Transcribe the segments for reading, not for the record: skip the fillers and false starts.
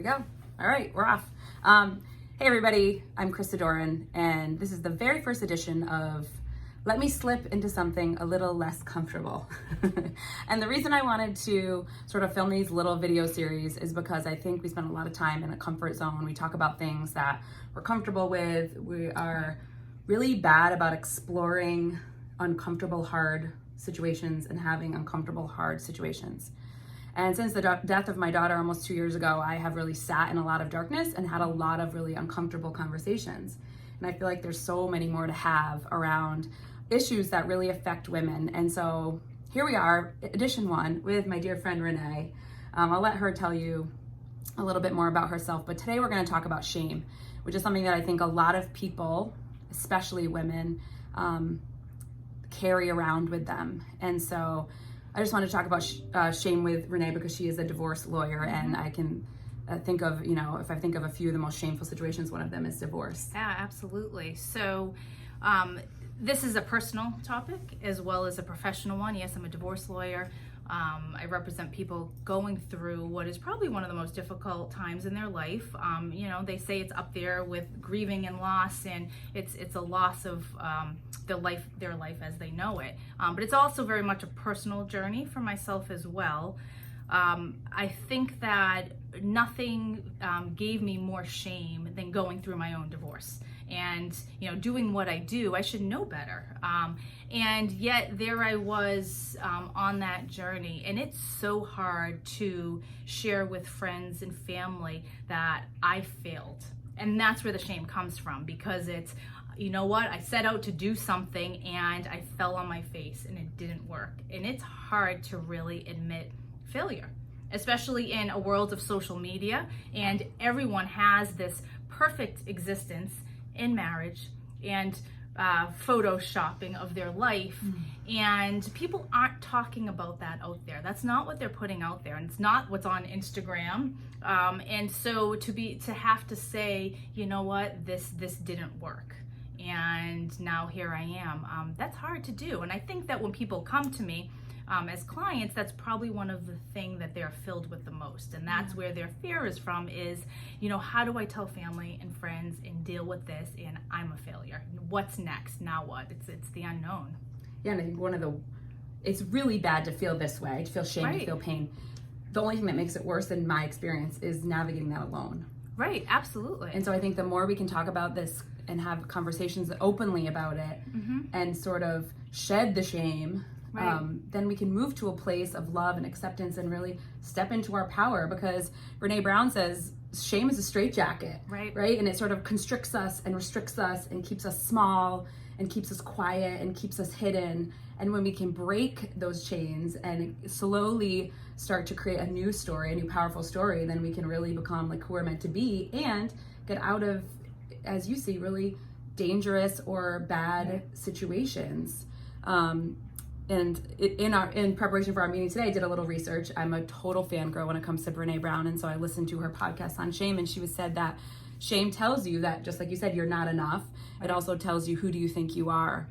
we go. All right, we're off. Hey everybody, I'm Krista Doran, and this is the very first edition of Let Me Slip Into Something a Little Less Comfortable. And the reason I wanted to sort of film these little video series is because I think we spend a lot of time in a comfort zone. We talk about things that we're comfortable with. We are really bad about exploring uncomfortable, hard situations and having uncomfortable, hard situations. And since the death of my daughter almost 2 years ago, I have really sat in a lot of darkness and had a lot of really uncomfortable conversations. And I feel like there's so many more to have around issues that really affect women. And so here we are, edition 1 with my dear friend Renee. I'll let her tell you a little bit more about herself, but today we're going to talk about shame, which is something that I think a lot of people, especially women, carry around with them. And so I just want to talk about shame with Renee because she is a divorce lawyer, and I can think of, if I think of a few of the most shameful situations, one of them is divorce. Yeah, absolutely. So this is a personal topic as well as a professional one. Yes, I'm a divorce lawyer. I represent people going through what is probably one of the most difficult times in their life. They say it's up there with grieving and loss, and it's a loss of their life as they know it. But it's also very much a personal journey for myself as well. I think that nothing gave me more shame than going through my own divorce. And, doing what I do, I should know better. And yet there I was on that journey. And it's so hard to share with friends and family that I failed. And that's where the shame comes from, because it's, I set out to do something and I fell on my face and it didn't work. And it's hard to really admit failure, especially in a world of social media. And everyone has this perfect existence in marriage and photoshopping of their life, and people aren't talking about that out there. That's not what they're putting out there, and it's not what's on Instagram. And so to have to say, this didn't work, and now here I am. That's hard to do, and I think that when people come to me as clients, that's probably one of the things that they're filled with the most, and that's where their fear is from, is, how do I tell family and friends and deal with this, and I'm a failure? What's next? Now what? It's the unknown. Yeah, and I think it's really bad to feel this way, to feel shame, Right. to feel pain. The only thing that makes it worse in my experience is navigating that alone. Right, absolutely. And so I think the more we can talk about this and have conversations openly about it, and sort of shed the shame, Right. then we can move to a place of love and acceptance and really step into our power, because Brene Brown says shame is a straitjacket, right? And it sort of constricts us and restricts us and keeps us small and keeps us quiet and keeps us hidden. And when we can break those chains and slowly start to create a new story, a new powerful story, then we can really become like who we're meant to be and get out of, as you see, really dangerous or bad situations. And in preparation for our meeting today, I did a little research. I'm a total fangirl when it comes to Brene Brown, and so I listened to her podcast on shame, and she said that shame tells you that, just like you said, you're not enough. It also tells you, who do you think you are?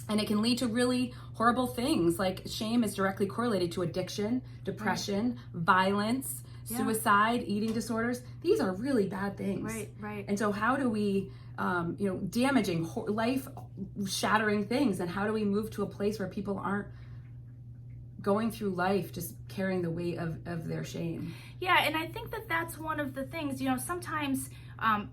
And it can lead to really horrible things. Like, shame is directly correlated to addiction, depression, violence, suicide, eating disorders. These are really bad things. Right. And so how do we, damaging, life-shattering things, and how do we move to a place where people aren't going through life just carrying the weight of their shame? Yeah, and I think that that's one of the things, sometimes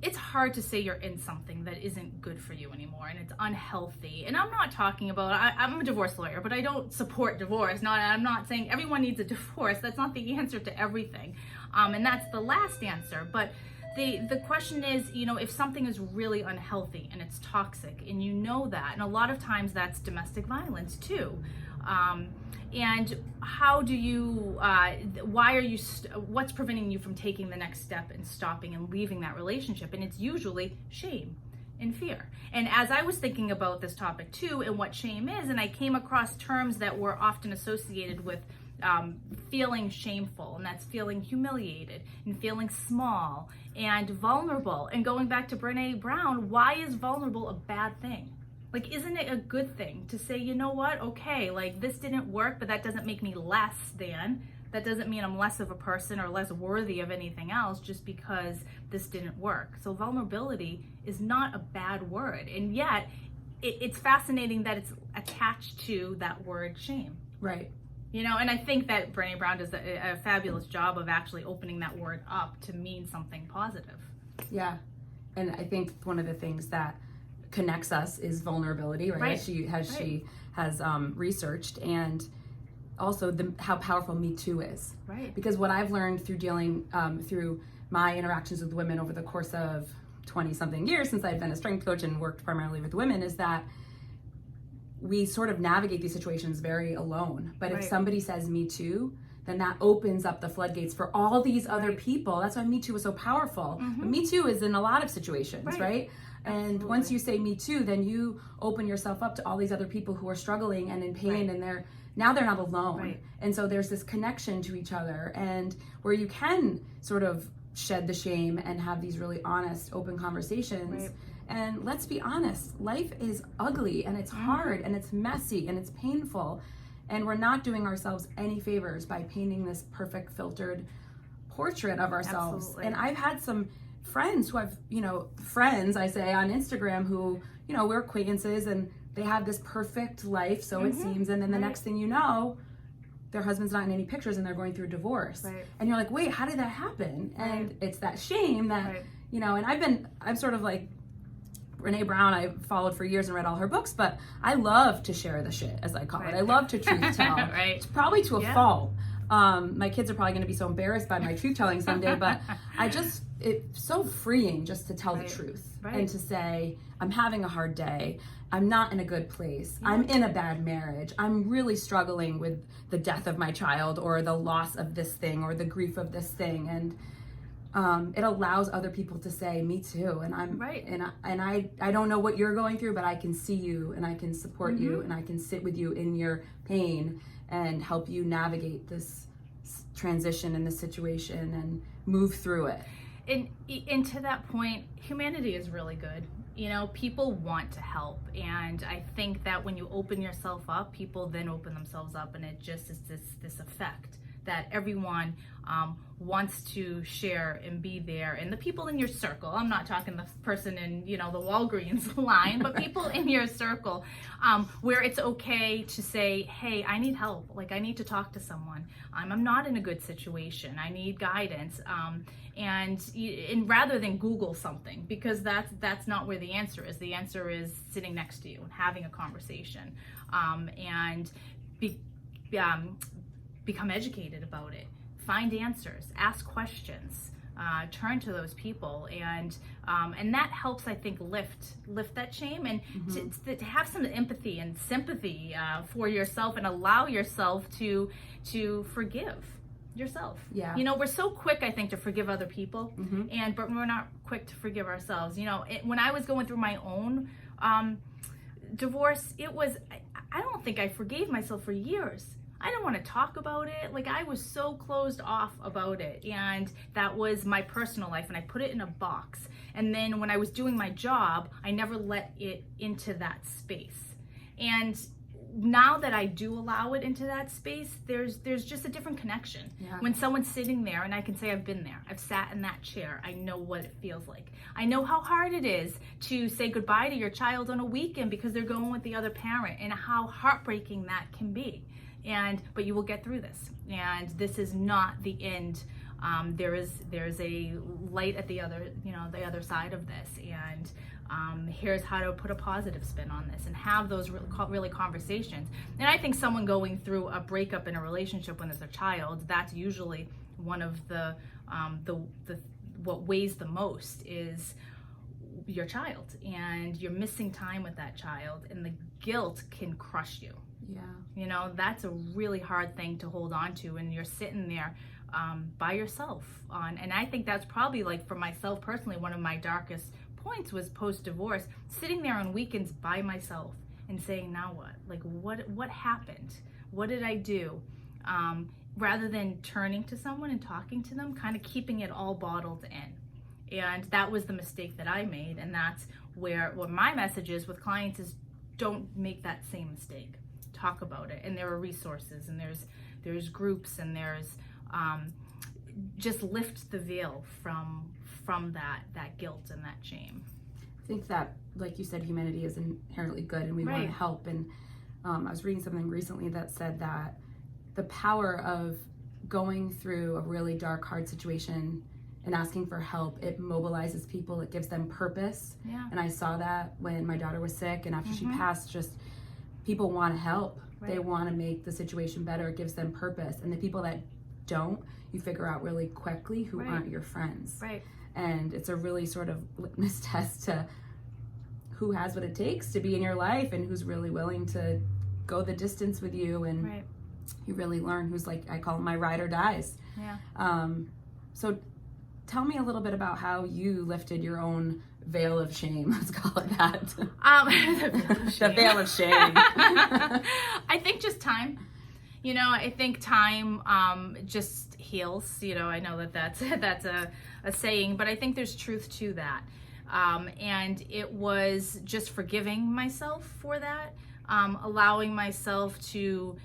it's hard to say you're in something that isn't good for you anymore and it's unhealthy. And I'm not talking about, I'm a divorce lawyer, but I don't support divorce. I'm not saying everyone needs a divorce. That's not the answer to everything. And that's the last answer. But the question is, if something is really unhealthy and it's toxic, and that, and a lot of times that's domestic violence too. And how do you, what's preventing you from taking the next step and stopping and leaving that relationship? And it's usually shame and fear. And as I was thinking about this topic too, and what shame is, and I came across terms that were often associated with feeling shameful, and that's feeling humiliated and feeling small and vulnerable. And going back to Brene Brown, why is vulnerable a bad thing? Like, isn't it a good thing to say, okay, like, this didn't work, but that doesn't make me less than. That doesn't mean I'm less of a person or less worthy of anything else just because this didn't work. So vulnerability is not a bad word. And yet it's fascinating that it's attached to that word shame. Right. You know, and I think that Renee Brown does a fabulous job of actually opening that word up to mean something positive. Yeah. And I think one of the things that connects us is vulnerability, right? Right. She has researched, and also how powerful Me Too is. Right. Because what I've learned through dealing through my interactions with women over the course of 20-something years since I've been a strength coach and worked primarily with women is that we sort of navigate these situations very alone. But if somebody says Me Too, then that opens up the floodgates for all these other people. That's why Me Too is so powerful. But Me Too is in a lot of situations, right? And once you say Me Too, then you open yourself up to all these other people who are struggling and in pain, and they're not alone. And so there's this connection to each other, and where you can sort of shed the shame and have these really honest, open conversations. And let's be honest, life is ugly, and it's hard, and it's messy, and it's painful. And we're not doing ourselves any favors by painting this perfect filtered portrait of ourselves. Absolutely. And I've had some friends who I've, friends I say on Instagram who, we're acquaintances, and they have this perfect life, so it seems. And then the next thing you know, their husband's not in any pictures and they're going through a divorce. And you're like, wait, how did that happen? And it's that shame that, and I'm sort of like, Renee Brown, I followed for years and read all her books, but I love to share the shit, as I call it. I love to truth tell. It's probably to a fault. My kids are probably going to be so embarrassed by my truth telling someday, but it's so freeing just to tell the truth and to say, I'm having a hard day. I'm not in a good place. I'm in a bad marriage. I'm really struggling with the death of my child, or the loss of this thing, or the grief of this thing. And it allows other people to say, me too. And I don't know what you're going through, but I can see you, and I can support you, and I can sit with you in your pain and help you navigate this transition in this situation and move through it. And to that point, humanity is really good. People want to help. And I think that when you open yourself up, people then open themselves up, and it just is this effect that everyone wants to share and be there. And the people in your circle, I'm not talking the person in, the Walgreens line, but people in your circle, where it's okay to say, hey, I need help. Like, I need to talk to someone. I'm not in a good situation. I need guidance. And rather than Google something, because that's not where the answer is. The answer is sitting next to you and having a conversation, and become educated about it. Find answers, ask questions, turn to those people, and that helps, I think, lift that shame, and to have some empathy and sympathy for yourself, and allow yourself to forgive yourself. We're so quick, I think, to forgive other people, but we're not quick to forgive ourselves. When I was going through my own divorce, I don't think I forgave myself for years. I didn't want to talk about it. Like, I was so closed off about it. And that was my personal life, and I put it in a box. And then when I was doing my job, I never let it into that space. And now that I do allow it into that space, there's just a different connection. When someone's sitting there, and I can say I've been there, I've sat in that chair, I know what it feels like. I know how hard it is to say goodbye to your child on a weekend because they're going with the other parent, and how heartbreaking that can be. But you will get through this, and this is not the end. There's a light at the other side of this, and here's how to put a positive spin on this, and have those really conversations. And I think someone going through a breakup in a relationship when there's a child, that's usually one of the what weighs the most is your child, and you're missing time with that child, and the guilt can crush you. That's a really hard thing to hold on to, and you're sitting there by yourself and I think that's probably, like, for myself personally, one of my darkest points was post-divorce, sitting there on weekends by myself and saying, now what? Like, what happened? What did I do? Rather than turning to someone and talking to them, kind of keeping it all bottled in. And that was the mistake that I made, and that's where what my message is with clients is, don't make that same mistake. Talk about it, and there are resources, and there's there's groups, and there's just lift the veil from that guilt and that shame. I think that, like you said, humanity is inherently good, and we want to help. And I was reading something recently that said that the power of going through a really dark, hard situation and asking for help, it mobilizes people, it gives them purpose. Yeah. And I saw that when my daughter was sick, and after she passed, just people want to help. They want to make the situation better. It gives them purpose. And the people that don't, you figure out really quickly who aren't your friends. Right. And it's a really sort of litmus test to who has what it takes to be in your life, and who's really willing to go the distance with you. And you really learn who's, like, I call them my ride or dies. Yeah. So tell me a little bit about how you lifted your own veil of shame. Let's call it that. The veil of shame. I think just time. You know, I think time just heals. You know, I know that's a saying, but I think there's truth to that. And it was just forgiving myself for that, allowing myself to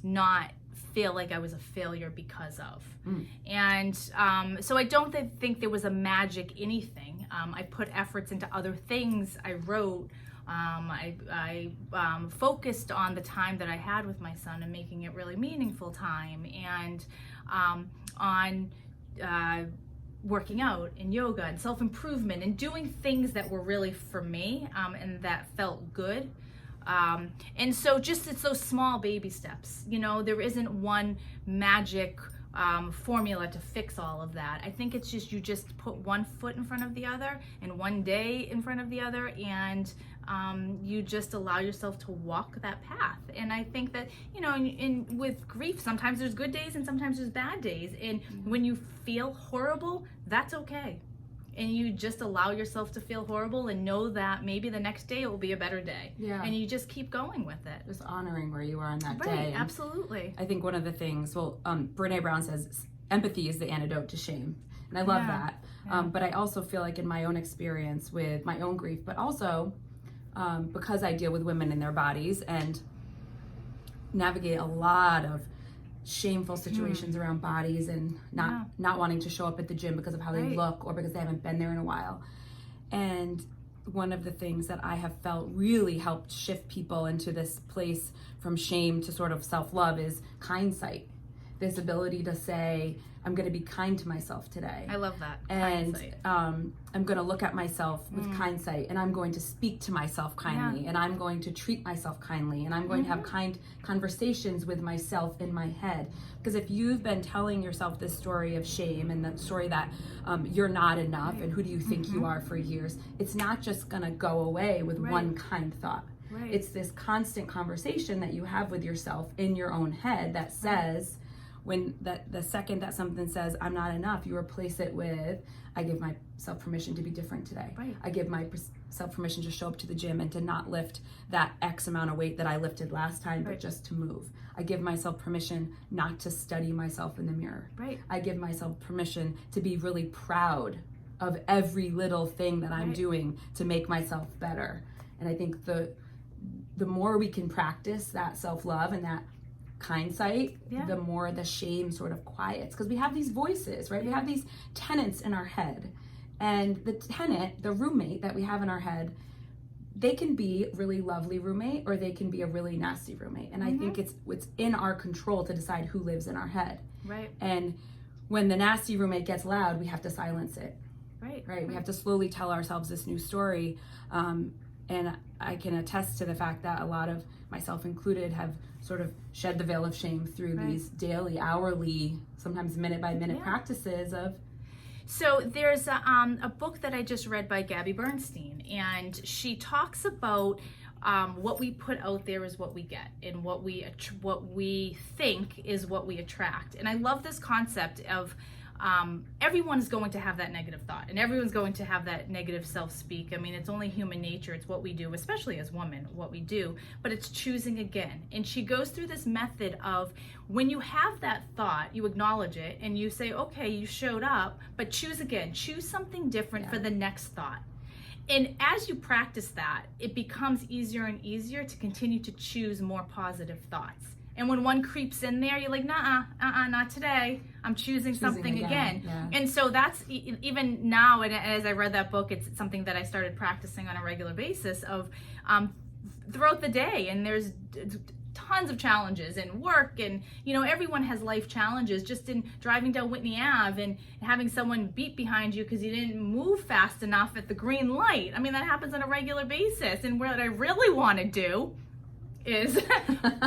not feel like I was a failure because of. And so I don't think there was a magic anything. I put efforts into other things. I wrote. I focused on the time that I had with my son and making it really meaningful time, and on working out and yoga and self-improvement and doing things that were really for me, and that felt good. And so just it's those small baby steps. You know, there isn't one magic formula to fix all of that. I think it's just you just put one foot in front of the other and one day in front of the other, and you just allow yourself to walk that path. And I think that, you know, with grief, sometimes there's good days and sometimes there's bad days. And when you feel horrible, that's okay. And you just allow yourself to feel horrible and know that maybe the next day it will be a better day. Yeah. And you just keep going with it. Just honoring where you are on that day. Right, absolutely. I think one of the things, Renee Brown says, empathy is the antidote to shame. And I love that. Yeah. But I also feel like in my own experience with my own grief, but also because I deal with women in their bodies and navigate a lot of shameful situations around bodies and not wanting to show up at the gym because of how they look or because they haven't been there in a while. And one of the things that I have felt really helped shift people into this place from shame to sort of self-love is hindsight. This ability to say, I'm going to be kind to myself today. I love that. And I'm going to look at myself with hindsight, and I'm going to speak to myself kindly, and I'm going to treat myself kindly, and I'm going to have kind conversations with myself in my head. Because if you've been telling yourself this story of shame and the story that you're not enough and who do you think you are for years, it's not just going to go away with one kind thought. Right. It's this constant conversation that you have with yourself in your own head that says, when the second that something says, I'm not enough, you replace it with, I give myself permission to be different today. Right. I give myself permission to show up to the gym and to not lift that X amount of weight that I lifted last time, but just to move. I give myself permission not to study myself in the mirror. Right. I give myself permission to be really proud of every little thing that I'm doing to make myself better. And I think the more we can practice that self-love and that hindsight, the more the shame sort of quiets, because we have these voices, right? We have these tenants in our head, and the tenant, the roommate that we have in our head, they can be a really lovely roommate or they can be a really nasty roommate. And I think it's in our control to decide who lives in our head. Right. And when the nasty roommate gets loud, we have to silence it. Right. We have to slowly tell ourselves this new story. And I can attest to the fact that a lot of, myself included, have sort of shed the veil of shame through these daily, hourly, sometimes minute by minute practices of. So there's a book that I just read by Gabby Bernstein, and she talks about what we put out there is what we get, and what we think is what we attract. And I love this concept of everyone's going to have that negative thought, and everyone's going to have that negative self-speak. I mean, it's only human nature. It's what we do, especially as women, what we do, but it's choosing again. And she goes through this method of, when you have that thought, you acknowledge it and you say, okay, you showed up, but choose again, choose something different for the next thought. And as you practice that, it becomes easier and easier to continue to choose more positive thoughts. And when one creeps in there, you're like, nah, not today. I'm choosing something again. Yeah. And so that's even now, and as I read that book, it's something that I started practicing on a regular basis of throughout the day. And there's tons of challenges in work, and everyone has life challenges. Just in driving down Whitney Ave and having someone beep behind you because you didn't move fast enough at the green light. I mean, that happens on a regular basis. And what I really want to do is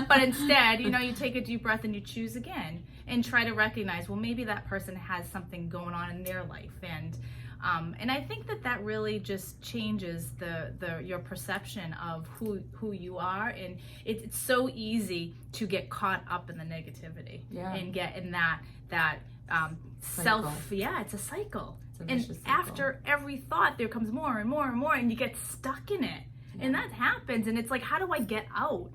but instead you take a deep breath and you choose again and try to recognize, well, maybe that person has something going on in their life. And I think that really just changes your perception of who you are. And it's so easy to get caught up in the negativity and get in that self. Yeah, it's a cycle. It's a cycle. After every thought, there comes more and more and more, and you get stuck in it. And that happens, and it's like, how do I get out?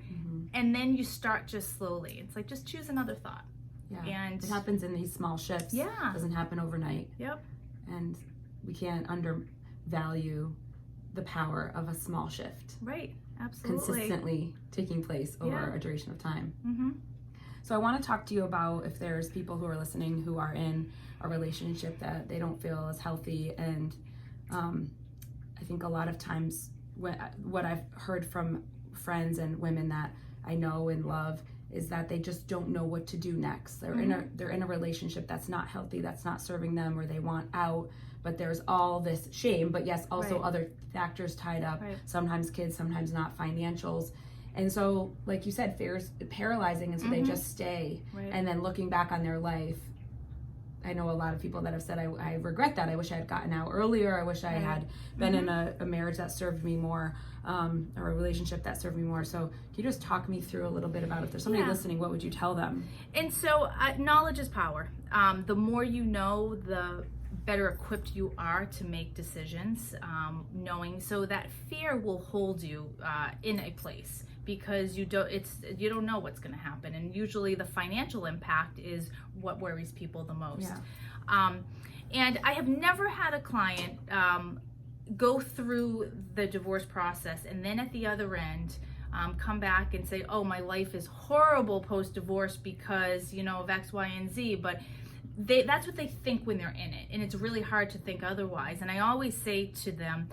And then you start just slowly. It's like, just choose another thought. Yeah. And it happens in these small shifts. Yeah. It doesn't happen overnight. Yep. And we can't undervalue the power of a small shift. Right. Absolutely. Consistently taking place over a duration of time. Mm-hmm. So I want to talk to you about if there's people who are listening who are in a relationship that they don't feel is healthy. And I think a lot of times what I've heard from friends and women that I know and love is that they just don't know what to do next. They're in a relationship that's not healthy, that's not serving them, or they want out, but there's all this shame, but yes, also other factors tied up. Sometimes kids, sometimes not, financials. And so, like you said, fear is paralyzing, and so they just stay. And then looking back on their life, I know a lot of people that have said, I regret that. I wish I had gotten out earlier. I wish I had been in a marriage that served me more, or a relationship that served me more. So can you just talk me through a little bit about, if there's somebody listening, what would you tell them? And so knowledge is power. The more you know, the better equipped you are to make decisions, knowing, so that fear will hold you in a place, because you don't know what's going to happen. And usually the financial impact is what worries people the most. And I have never had a client go through the divorce process and then at the other end come back and say, oh, my life is horrible post-divorce because of X, Y, and Z. But that's what they think when they're in it, and it's really hard to think otherwise. And I always say to them,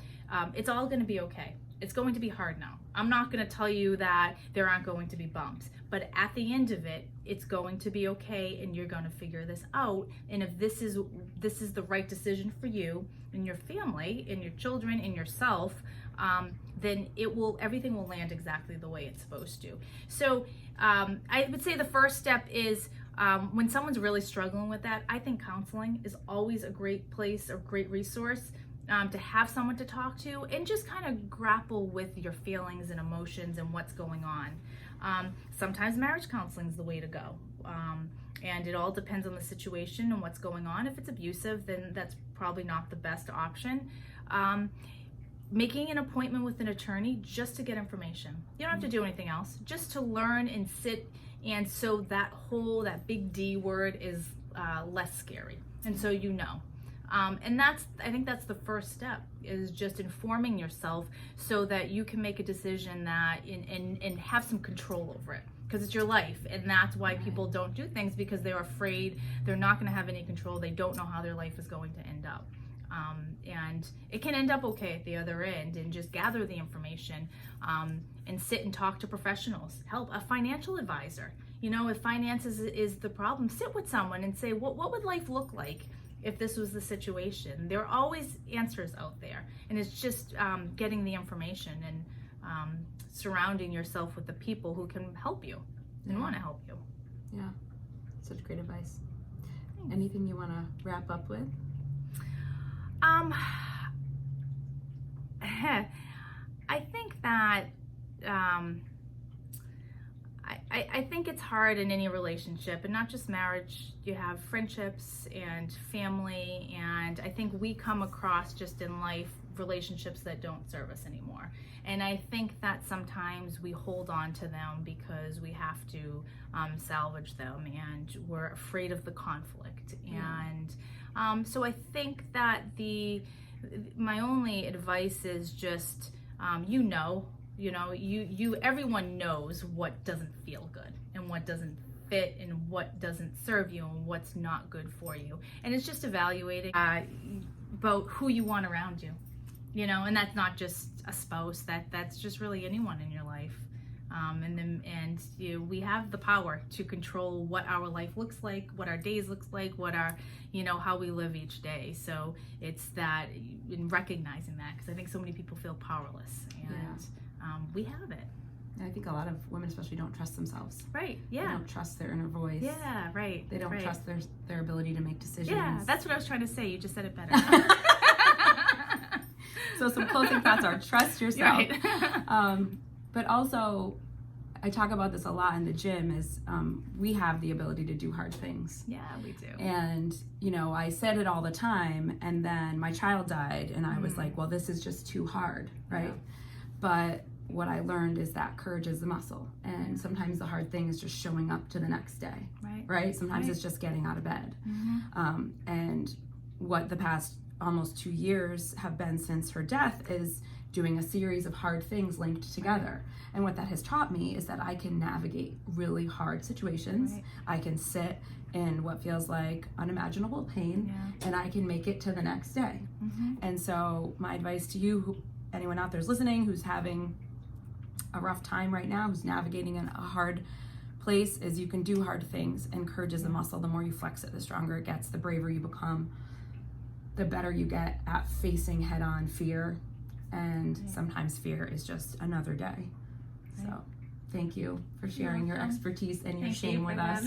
it's all going to be okay. It's going to be hard now. I'm not going to tell you that there aren't going to be bumps, but at the end of it, it's going to be okay, and you're going to figure this out. And if this is the right decision for you and your family and your children and yourself, then everything will land exactly the way it's supposed to. So I would say the first step is, when someone's really struggling with that, I think counseling is always a great place or great resource. To have someone to talk to and just kind of grapple with your feelings and emotions and what's going on. Sometimes marriage counseling is the way to go. And it all depends on the situation and what's going on. If it's abusive, then that's probably not the best option. Making an appointment with an attorney just to get information. You don't have to do anything else, just to learn and sit. And so that big D word is less scary. And so and I think that's the first step, is just informing yourself so that you can make a decision that and have some control over it, because it's your life. And that's why people don't do things, because they're afraid they're not going to have any control. They don't know how their life is going to end up. And it can end up okay at the other end, and just gather the information and sit and talk to professionals. Help a financial advisor. If finances is the problem, sit with someone and say, what would life look like if this was the situation? There are always answers out there, and it's just getting the information and surrounding yourself with the people who can help you and want to help you. Yeah, such great advice. Thanks. Anything you want to wrap up with? I think that I think it's hard in any relationship, and not just marriage. You have friendships and family, and I think we come across just in life relationships that don't serve us anymore. And I think that sometimes we hold on to them because we have to salvage them, and we're afraid of the conflict. And so I think that my only advice is just, You know, everyone knows what doesn't feel good and what doesn't fit and what doesn't serve you and what's not good for you. And it's just evaluating about who you want around you, you know, and that's not just a spouse, that's just really anyone in your life. We have the power to control what our life looks like, what our days looks like, what our, you know, how we live each day. So it's that, in recognizing that, because I think so many people feel powerless, and we have it. I think a lot of women especially don't trust themselves. Right, yeah. They don't trust their inner voice. Yeah, right. They don't trust their ability to make decisions. Yeah, that's what I was trying to say. You just said it better. So some closing thoughts are trust yourself. Right. But also, I talk about this a lot in the gym, is we have the ability to do hard things. Yeah, we do. And, you know, I said it all the time, and then my child died, and I was like, well, this is just too hard, right? Yeah. But what I learned is that courage is the muscle, and sometimes the hard thing is just showing up to the next day, right? Sometimes it's just getting out of bed. And what the past almost 2 years have been since her death is doing a series of hard things linked together. And what that has taught me is that I can navigate really hard situations. I can sit in what feels like unimaginable pain, and I can make it to the next day. And so my advice to you, anyone out there is listening who's having a rough time right now, who's navigating in a hard place, is you can do hard things, and courage is a muscle. The more you flex it, the stronger it gets, the braver you become, the better you get at facing head-on fear. And sometimes fear is just another day. So thank you for sharing your expertise and your shame with us.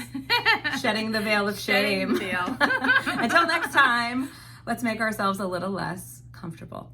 Shedding the veil of shame. Until next time, let's make ourselves a little less comfortable.